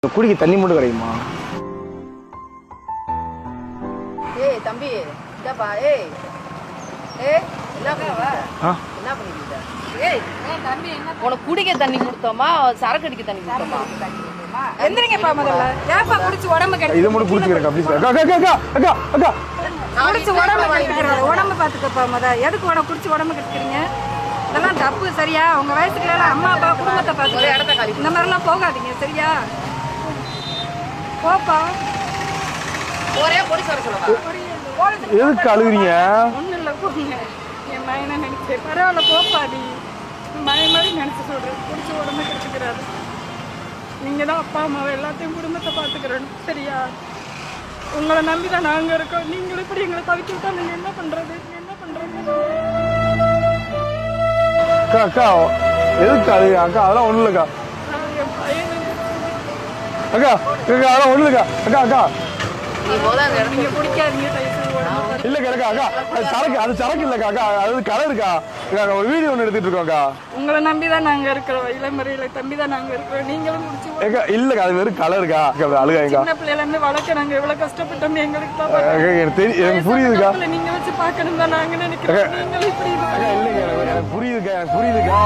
குடிக்க தண்ணி மட்டும் கிடைக்குமா? ஏய் தம்பி இதப்பா ஏய் ஏய் என்ன பண்ணிட்டு ஏய் தம்பி என்ன உனக்கு குடிக்க தண்ணி கொடுத்தோமா சரக்கு அடிக்க தண்ணி கொடுத்தோமா? எந்திரிங்கப்பா முதல்ல. ஏப்பா குடிச்சு உடம்பு கெடுத்து இத மட்டும் குடிச்சுக்கறேன் ப்ளீஸ். அக்கா அக்கா அக்கா அக்கா அக்கா குடிச்சு உடம்பு கெடுத்துக்கறீங்க. உடம்பு பாத்துக்கப்பா முதல்ல. எதுக்கு குடிச்சு உடம்பு கெடுத்துக்கறீங்க? இதெல்லாம் தப்பு சரியா? உங்க வயசுக்கு எல்லாம் அம்மா அப்பா குடும்பத்தை பாத்துக்க. இந்த மாதிரிலாம் போகாதீங்க சரியா? போப்பா. ஒரே பொடி சொல்ல சொல்லுங்க. எதுக்கு அழுகுறீங்க? ஒண்ணு இல்ல போங்க. என் மயனை நினைச்சு பரவாயில்ல போப்பா நீ. மயன் மாதிரி நினைச்சு சொல்றேன். குடிச்சு உடம்பு கெடுத்துக்கிறாரு. நீங்க தான் அப்பா அம்மாவை எல்லாத்தையும் குடும்பத்தை பாத்துக்கிறணும் சரியா? உங்களை நம்பிதான் நாங்க இருக்கோம். நீங்களும் இப்படி எங்களை தவிக்க விட்டா நீங்க என்ன பண்றது? என்ன பண்றது? அக்கா அக்கா எதுக்கு அழுகு? அக்கா அதெல்லாம் ஒண்ணு இல்லக்கா. என் பையனை அக்கா அக்கா அதெல்லாம் ஒண்ணு இல்லக்கா. அக்கா அக்கா நீ முதல்ல அந்த இடத்துல நீங்க குடிக்காதீங்க தயவு செய்து உடம்பு இல்லக்கா அக்கா அக்கா அது சரக்கு இல்லக்கா. அக்கா அது கலர் இருக்கா. அக்கா ஒரு வீடியோ ஒன்று எடுத்துட்டு இருக்கோம் அக்கா. உங்களை நம்பிதான் நாங்க இருக்கிறோம். இளமறையில தம்பிதான் நாங்க இருக்கிறோம். நீங்களும் குடிச்சு அக்கா இல்லக்கா அது வெறும் கலர் இருக்கா. அக்கா அழுகாங்க. சின்ன பிள்ளைல இருந்து வளர்க்க நாங்க எவ்வளவு கஷ்டப்பட்டோம் எங்களுக்கு தான் எனக்கு தெரியும், எனக்கு புரியுதுக்கா. நீங்க வச்சு பாக்கணும் தான் நாங்க நினைக்கிறோம். நீங்களும் இப்படி அக்கா இல்லைங்க எனக்கு புரியுதுக்கா, எனக்கு புரியுதுக்கா.